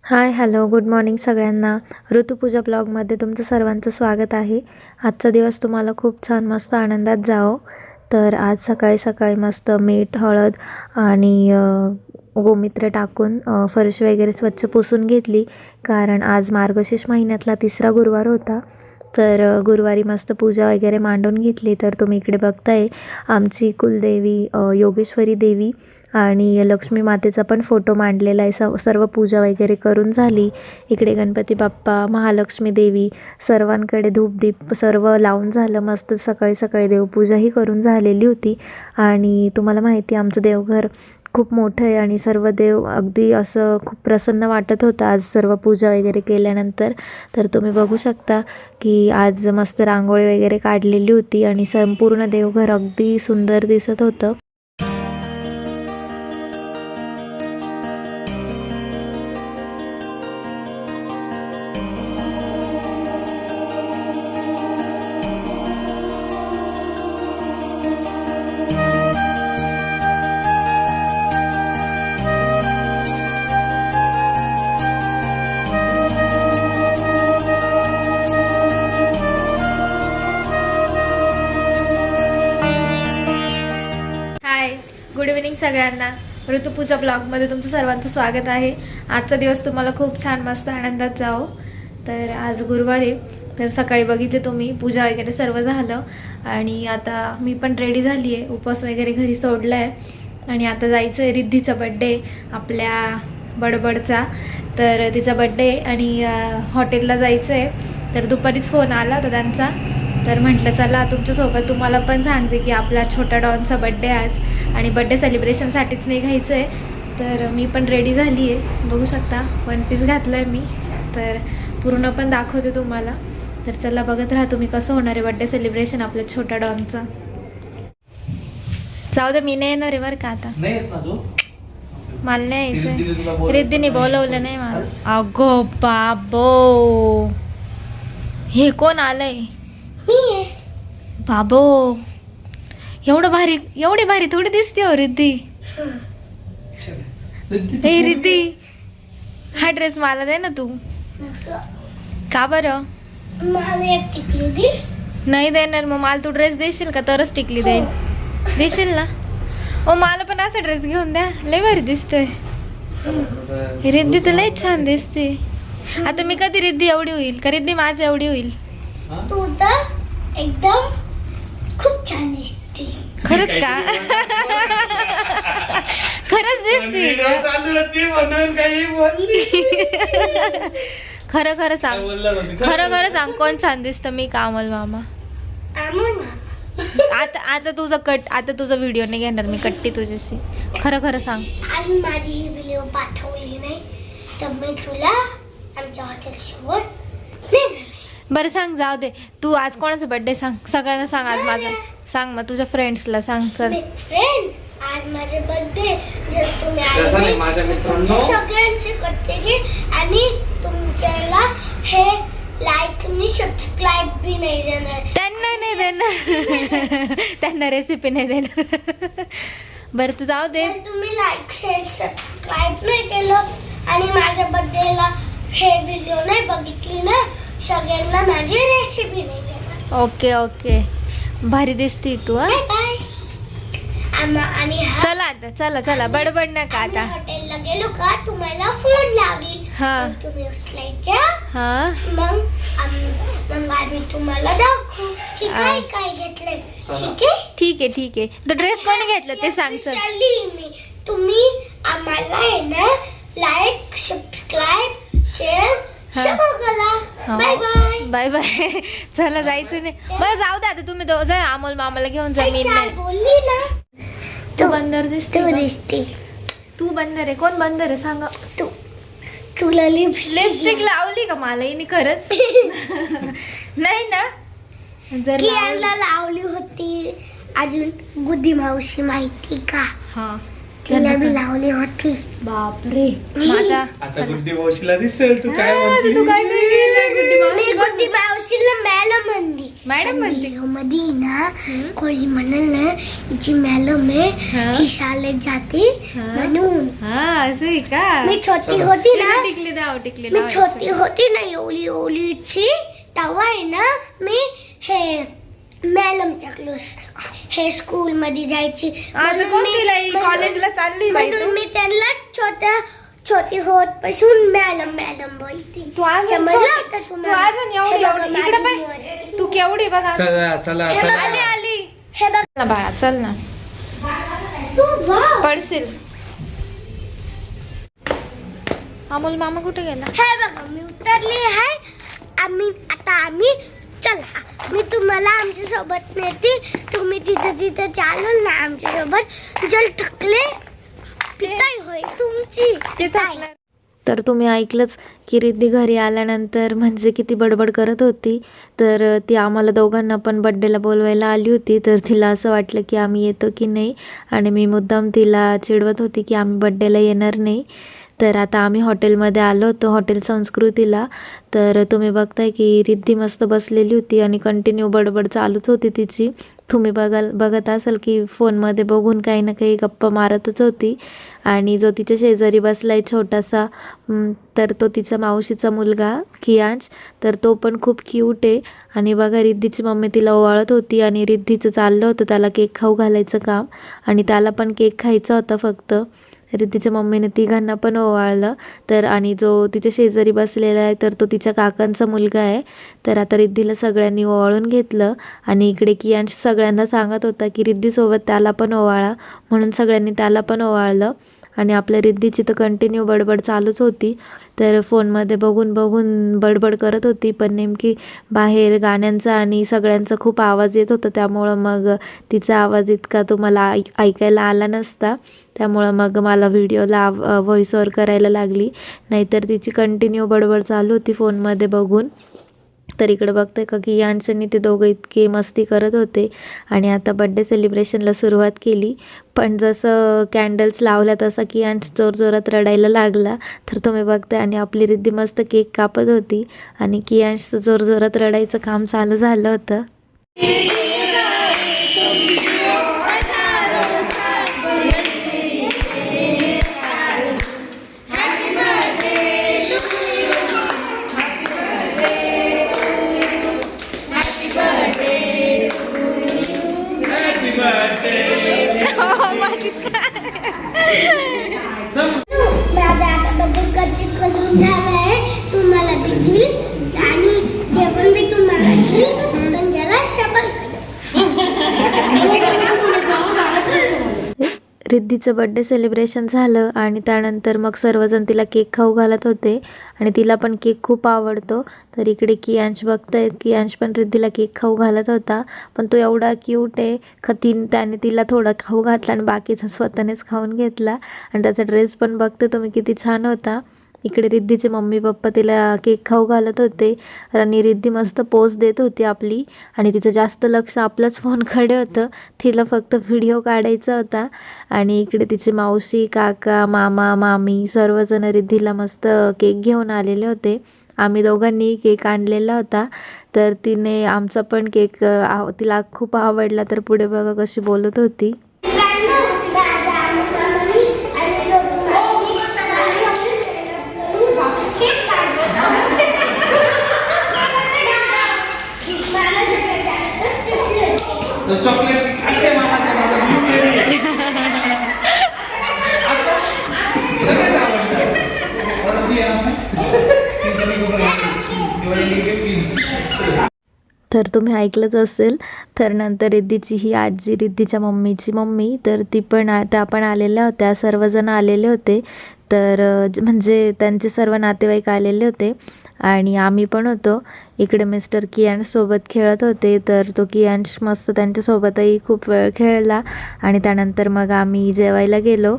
Hi hello good morning सगळ्यांना. ऋतुपूजा ब्लॉगमध्ये तुमचं सर्वांचं स्वागत आहे. आजचा दिवस तुम्हाला खूप छान मस्त आनंदात जाओ. तर आज सकाळी सकाळी मस्त मीठ हळद आणि गोमित्र टाकून फरशी वगैरे स्वच्छ पुसून घेतली, कारण आज मार्गशीर्ष महिन्यातला 3रा गुरुवार होता. तर गुरुवारी मस्त पूजा वगैरे मांडून घेतली. तर तुम्ही इकडे बघताय आमची कुलदेवी योगेश्वरी देवी आणि लक्ष्मी मातेचा पण फोटो मांडलेला आहे. सर्व पूजा वगैरे करून झाली. इकडे गणपती बाप्पा, महालक्ष्मी देवी, सर्वांकडे धूपदीप सर्व लावून झालं. मस्त सकाळी सकाळी देवपूजाही करून झालेली होती. आणि तुम्हाला माहिती आहे आमचं देवघर खूप मोठं आहे आणि सर्व देव अगदी असं खूप प्रसन्न वाटत होतं आज सर्व पूजा वगैरे केल्यानंतर. तर तुम्ही बघू शकता की आज मस्त रांगोळी वगैरे काढलेली होती आणि संपूर्ण देवघर अगदी सुंदर दिसत होतं. गुड इव्हिनिंग सगळ्यांना. ऋतुपूजा ब्लॉगमध्ये तुमचं सर्वांचं स्वागत आहे. आजचा दिवस तुम्हाला खूप छान मस्त आनंदात जाओ. तर आज गुरुवार आहे. तर सकाळी बघितले तुम्ही पूजा वगैरे सर्व झालं आणि आता मी पण रेडी झाली आहे. उपवास वगैरे घरी सोडला आहे आणि आता जायचं आहे. रिद्धीचा बड्डे आपल्या बडबडचा. तर तिचा बड्डे आणि हॉटेलला जायचं आहे. तर दुपारीच फोन आला होता त्यांचा. तर म्हटलं चला तुमच्यासोबत तुम्हाला पण सांगते की आपला छोटा डॉनचा बड्डे आज आणि बड्डे सेलिब्रेशनसाठीच निघायचं आहे. तर मी पण रेडी झाली आहे. बघू शकता वन पीस घातलं आहे मी. तर पूर्ण पण दाखवते तुम्हाला. तर चला बघत राहा तुम्ही कसं होणार आहे बड्डे सेलिब्रेशन आपल्या छोट्या डॉनचं. जाऊ दे मी नाही येणार आहे बरं का आता. मला नाही यायचं. रिद्धीने बोलवलं नाही मला. अगो बाबो हे कोण आलंय? बाबो एवढी भारी थोडी दिसते हो रिद्धी. हे रिद्धी हा ड्रेस मला दे ना तू. का बरं? नाही देणार. मग मला तू ड्रेस देशील का तरच टिकली देईल. देशील ना? ओ मला पण असा ड्रेस घेऊन द्या. लय भारी दिसतोय. रिद्धी तर लय छान दिसते. आता मी कधी रिद्धी एवढी होईल का रिद्धी माझी एवढी होईल? तू तर एकदम खूप छान दिसते. खरंच का? खरंच दिसते. खरं खरं सांग. खरं खरं सांग कोण छान दिसतं? मी का अमोल मामा? आता तुझा व्हिडिओ नाही घेणार मी. कट्टी तुझ्याशी. खरं खरं सांग. आणि माझी ही व्हिडिओ पाठवली नाही तर मी तुला आमच्या हॉटेल सोबत नेणार. बरं सांग जाऊ दे. तू आज कोणाचा बर्थडे सांग. सगळ्यांना सांग आज माझा. सांग मग तुझ्या फ्रेंड्सला सांग. चल फ्रेंड्स आज माझा बर्थडे. जर तुम्ही आले माझ्या मित्रांनो सगळ्यांचे करते की आणि तुमच्याला हे लाईक आणि सबस्क्राइब भी नाही देणार. त्यांना नाही देणार. त्यांना रेसिपी नाही देणार. बरं तू जाऊ दे. तुम्ही लाईक शेअर सबस्क्राइब नाही केलं आणि माझ्या बर्थडेला हे व्हिडिओ नाही बघितली ना सगळ्यांना माझी रेसिपी नाही देणार. Okay okay. भारी दिसती तू. Bye bye. आणि चला आता चला बडबड नका आता. हॉटेलला गेलो का तुम्हाला फोन लागेल. हा तुम्ही उचलायचा. हा मग आम्ही तुम्हाला दाखवू की काय काय घेतलंय. ठीक आहे. तो ड्रेस कोणी घेतला ते सांग सर. मी तुम्ही आम्हाला आहे ना like subscribe share bye bye. Bye bye. चला जायचं नाही. बरं जाऊ दे आता तुम्ही जा. अमोल मामाला घेऊन जा. मी नाही बोलली ना. तू बंदर दिसते. तू बंदर आहे. कोण बंदर आहे सांगा. तुला लिपस्टिक लावली का मला हिने खरंच? नाही ना. जर लावली होती. अजून गुड्डी मावशी माहिती का? हा तिला बी लावली होती. बापरे. आता गुड्डी मावशीला दिसेल. तू काय म्हणते? तू काय मी गुड्डी मावशीला मॅडम म्हणली. मॅडम म्हणते? मध्ये ना कोणी म्हणाल ना हिची मॅडम आहे, ही शाळेत जाते म्हणून. हा असं आहे का? मी छोटी होती ना, टिकली द्या टिकली मी छोटी होती ना एवढी एवढीची, तेव्हा आहे ना मी हे मॅडमच्या क्लास हे स्कूल मध्ये जायची. कॉलेजला चालली बाई म्हणून मी त्यांना छोटी होत पासून मॅडम मॅडम बोलते. तू अजून समजलं आता तू तुम्हाला? अजून एवढी हे बघा, एवढी. इकडे माझी पाय मुलं. तू केवढी बघा. चला चला हे बघा, आली आली. हे बघ ना बाळा चल ना, तू वाव. पडशील. अमोल मामा कुठे गेला? हे बघा मी उतरली आहे. आम्ही चला, मी तुम्हाला आमच्या सोबत नेते. तुम्ही तिथं चालून ना आमच्या सोबत. जल थकले पिताई होय तुमची. ते थकलं. तर तुम्ही ऐकलंच की रिद्धी घरी आल्यानंतर म्हणजे किती बडबड करत होती. तर ती आम्हाला दोघांना पण बड्डेला बोलवायला आली होती. तर तिला असं वाटलं की आम्ही येतो की नाही, आणि मी मुद्दाम तिला चिडवत होती की आम्ही बड्डेला येणार नाही. तर आता आम्ही हॉटेलमध्ये आलो होतो, हॉटेल संस्कृतीला. तर तुम्ही बघताय की रिद्धी मस्त बसलेली होती आणि कंटिन्यू बडबड चालूच होती तिची. तुम्ही बघत असाल की फोनमध्ये बघून काही ना काही गप्पा मारतच होती. आणि जो तिच्या शेजारी बसलाय छोटासा, तर तो तिच्या मावशीचा मुलगा कियांश. तर तो पण खूप क्यूट आहे. आणि बघा रिद्धीची मम्मी तिला ओवाळत होती आणि रिद्धीचं चाललं होतं त्याला केक खाऊ घालायचं काम, आणि त्याला पण केक खायचा होता फक्त. रिद्धीच्या मम्मीने तिघांना पण ओवाळलं. तर आणि जो तिच्या शेजारी बसलेला आहे तर तो तिच्या काकांचा मुलगा आहे. तर आता रिद्धीला सगळ्यांनी ओवाळून घेतलं. आणि इकडे कियांश सगळ्यांना सांगत होता की रिद्धीसोबत त्याला पण ओवाळा, म्हणून सगळ्यांनी त्याला पण ओवाळलं. आणि आपल्या रिद्धीची तर कंटिन्यू बडबड चालूच होती. तर फोनमध्ये बघून बडबड करत होती, पण नेमकी बाहेर गाण्यांचा आणि सगळ्यांचा खूप आवाज येत होता, त्यामुळं मग तिचा आवाज इतका तुम्हाला ऐकायला आला नसता. त्यामुळं मग मला व्हिडिओला व्हॉइस ओव्हर करायला लागली, नाहीतर तिची कंटिन्यू बडबड चालू होती फोनमध्ये बघून. तर इकडे बघते का की यांच्यानी ते दोघं इतके मस्ती करत होते. आणि आता बड्डे सेलिब्रेशनला सुरुवात केली. पण जसं कॅन्डल्स लावल्या तसा की यांच जोरजोरात रडायला लागला. तर तुम्ही बघते आणि आपली रिद्धी मस्त केक कापत होती आणि कियांशचं जोरजोरात रडायचं काम चालू झालं होतं. माझा आता बड्डे कधी करून झालाय, तुम्हाला भेटतील आणि जेवण मी तुम्हाला देईल, पण त्याला शबल रिद्धीचं बड्डे सेलिब्रेशन झालं आणि त्यानंतर मग सर्वजण तिला केक खाऊ घालत होते आणि तिला पण केक खूप आवडतो. तर इकडे कियांश बघतायत, कियांश पण रिद्धीला केक खाऊ घालत होता, पण तो एवढा क्यूट आहे का त्याने तिला थोडा खाऊ घातला आणि बाकीचा स्वतःनेच खाऊन घेतला. आणि त्याचा ड्रेस पण बघते तुम्ही किती छान होता. इकडे रिद्धीचे मम्मी पप्पा तिला केक खाऊ घालत होते आणि रिद्धी मस्त पोज देत होती आपली, आणि तिचं जास्त लक्ष आपलाच फोनकडे होतं, तिला फक्त व्हिडिओ काढायचा होता. आणि इकडे तिचे मावशी, काका, मामा, मामी सर्वजण रिद्धीला मस्त केक घेऊन आलेले होते. आम्ही दोघांनी केक आणलेला होता. तर तिने आमचा पण केक तिला खूप आवडला. तर पुढे बघा कशी बोलत होती. चॉकलेट अक्षय मामाच्या तर तुम्ही ऐकलंच असेल. तर नंतर रिद्धीची ही आजी, रिद्धीच्या मम्मीची मम्मी, तर त्या पण आलेल्या होत्या, सर्वजण आलेले होते. तर म्हणजे त्यांचे सर्व नातेवाईक आलेले होते आणि आम्ही पण होतो. इकडे मिस्टर कियांशसोबत खेळत होते. तर तो कियांश मस्त त्यांच्यासोबतही खूप वेळ खेळला. आणि त्यानंतर मग आम्ही जेवायला गेलो.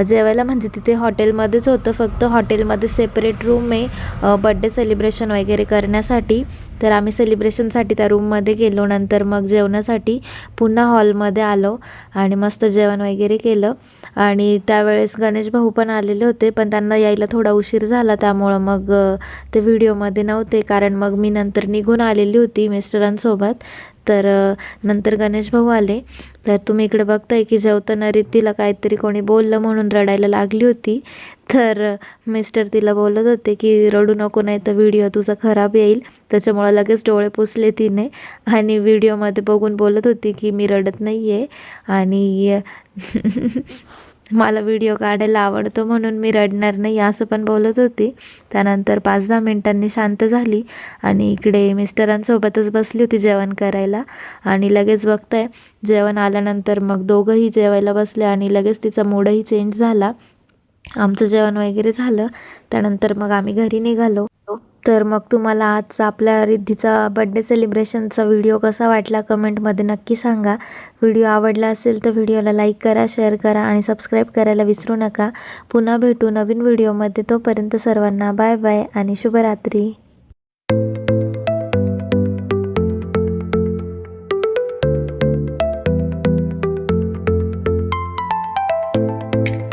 जेवायला म्हणजे तिथे हॉटेलमध्येच होतं, फक्त हॉटेलमध्ये सेपरेट रूम आहे बड्डे सेलिब्रेशन वगैरे करण्यासाठी. तर आम्ही सेलिब्रेशनसाठी त्या रूममध्ये गेलो. नंतर मग जेवणासाठी पुन्हा हॉलमध्ये आलो आणि मस्त जेवण वगैरे केलं. आणि त्यावेळेस गणेश भाऊ पण आलेले होते, पण त्यांना यायला थोडा उशीर झाला, त्यामुळं मग ते व्हिडिओमध्ये नव्हते. कारण मग मी नंतर निघून आलेली होती मिस्टरांसोबत. तर नंतर गणेश भाऊ आले. तर तुम्ही इकडे बघताय की जेवताना तिला काहीतरी कोणी बोललं म्हणून रडायला लागली होती. तर मिस्टर तिला बोलत होते की रडू नको, नाही तर व्हिडिओ तुझा खराब येईल. त्याच्यामुळं लगेच डोळे पुसले तिने आणि व्हिडिओमध्ये बघून बोलत होती की मी रडत नाही आहे आणि मला व्हिडिओ काढायला आवडतो म्हणून मी रडणार नाही, असं पण बोलत होती. त्यानंतर 5-10 मिनिटांनी शांत झाली आणि इकडे मिस्टरांसोबतच बसली होती जेवण करायला. आणि लगेच बघताय जेवण आल्यानंतर मग दोघंही जेवायला बसले आणि लगेच तिचा मूडही चेंज झाला. आमचं जेवण वगैरे झालं, त्यानंतर मग आम्ही घरी निघालो. तर मग तुम्हाला आजचा आपल्या रिद्धीचा बड्डे सेलिब्रेशनचा व्हिडिओ कसा वाटला कमेंटमध्ये नक्की सांगा. व्हिडिओ आवडला असेल तर व्हिडिओला लाईक करा, शेअर करा आणि सबस्क्राईब करायला विसरू नका. पुन्हा भेटू नवीन व्हिडिओमध्ये. तोपर्यंत सर्वांना बाय बाय आणि शुभरात्री.